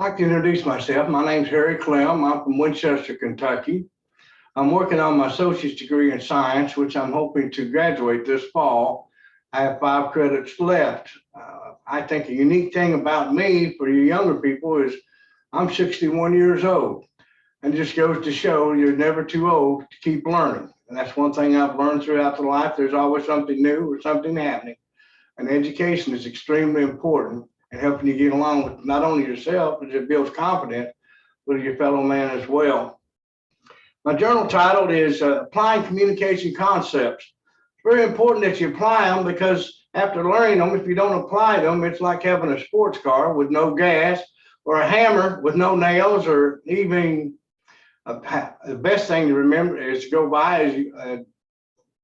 I'd like to introduce myself. My name's Harry Clem. I'm from Winchester, Kentucky. I'm working on my associate's degree in science, which I'm hoping to graduate this fall. I have 5 credits left. I think a unique thing about me for you younger people is I'm 61 years old. And it just goes to show you're never too old to keep learning. And that's one thing I've learned throughout the life. There's always something new or something happening. And education is extremely important in helping you get along with not only yourself, but it builds confidence with your fellow man as well. My journal title is Applying Communication Concepts. It's very important that you apply them, because after learning them, if you don't apply them, it's like having a sports car with no gas, or a hammer with no nails, or even the best thing to remember is to go buy a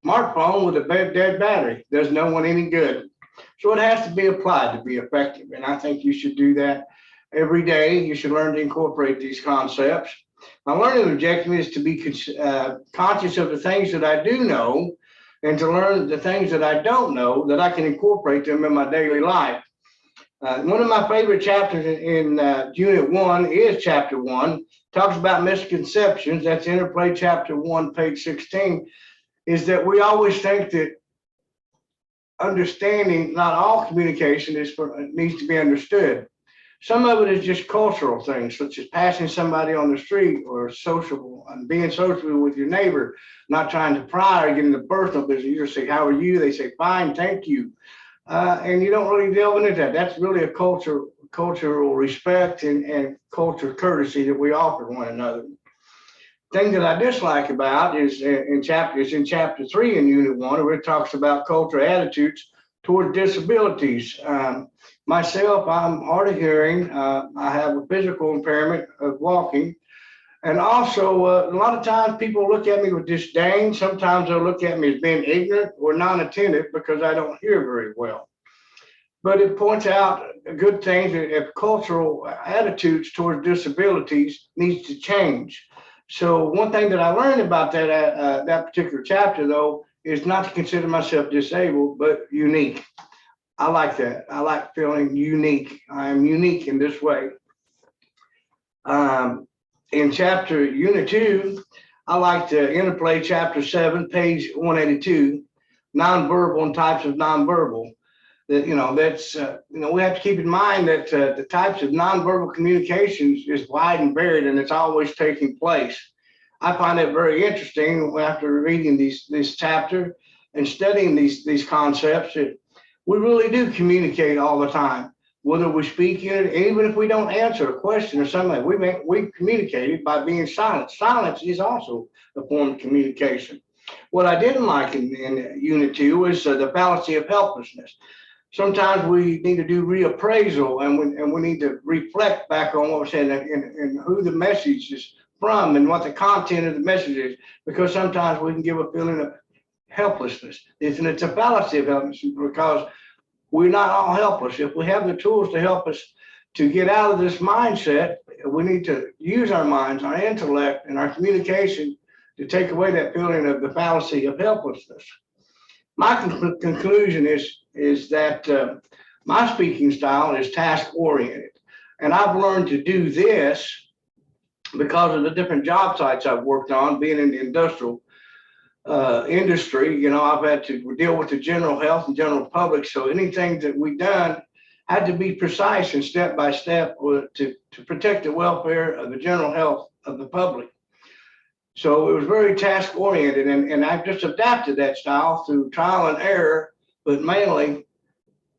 smartphone with a dead battery. Does no one any good. So it has to be applied to be effective. And I think you should do that every day. You should learn to incorporate these concepts. My learning objective is to be conscious of the things that I do know, and to learn the things that I don't know, that I can incorporate them in my daily life. One of my favorite chapters in Unit 1 is Chapter 1. Talks about misconceptions. That's Interplay Chapter 1, page 16, is that we always think that understanding, not all communication needs to be understood. Some of it is just cultural things, such as passing somebody on the street, or sociable and being social with your neighbor, not trying to pry or get into personal business. You just say, "How are you?" They say, "Fine, thank you." And you don't really delve into that. That's really a cultural respect and cultural courtesy that we offer one another. Thing that I dislike about is in chapter 3 in Unit 1, where it talks about cultural attitudes toward disabilities. Myself, I'm hard of hearing. I have a physical impairment of walking. And also, a lot of times people look at me with disdain. Sometimes they'll look at me as being ignorant or non-attentive because I don't hear very well. But it points out good things if cultural attitudes towards disabilities needs to change. So one thing that I learned about that particular chapter, though, is not to consider myself disabled, but unique. I like that. I like feeling unique. I am unique in this way. In Unit 2, I like to Interplay Chapter 7, page 182, nonverbal and types of nonverbal. That we have to keep in mind that the types of nonverbal communications is wide and varied, and it's always taking place. I find it very interesting after reading this chapter and studying these concepts that we really do communicate all the time. Whether we speak in it, even if we don't answer a question or something, we communicate it by being silent. Silence is also a form of communication. What I didn't like in Unit 2 was the fallacy of helplessness. Sometimes we need to do reappraisal, and we need to reflect back on what was said and who the message is from and what the content of the message is, because sometimes we can give a feeling of helplessness. It's a fallacy of helplessness, because we're not all helpless. If we have the tools to help us to get out of this mindset, we need to use our minds, our intellect, and our communication to take away that feeling of the fallacy of helplessness. My conclusion is that my speaking style is task-oriented, and I've learned to do this because of the different job sites I've worked on, being in the industrial industry. I've had to deal with the general health and general public, so anything that we've done had to be precise and step by step to protect the welfare of the general health of the public. So it was very task oriented, and I've just adapted that style through trial and error, but mainly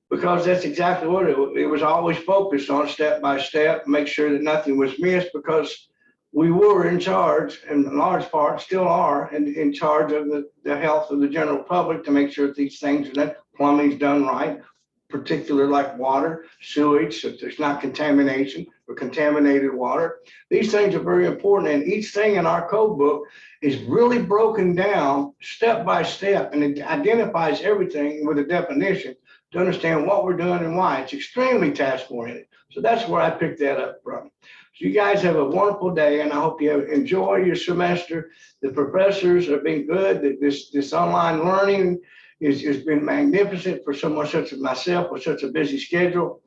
because that's exactly what it was always focused on, step by step, make sure that nothing was missed, because we were in charge, and in large part still are, in charge of the health of the general public, to make sure that these things are done, plumbing's done right, particularly like water, sewage, so there's not contamination or contaminated water. These things are very important, and each thing in our code book is really broken down step by step, and it identifies everything with a definition to understand what we're doing and why. It's extremely task oriented. So that's where I picked that up from. So you guys have a wonderful day, and I hope you enjoy your semester. The professors have been good. This online learning has been magnificent for someone such as myself with such a busy schedule.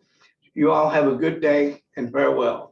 You all have a good day, and farewell.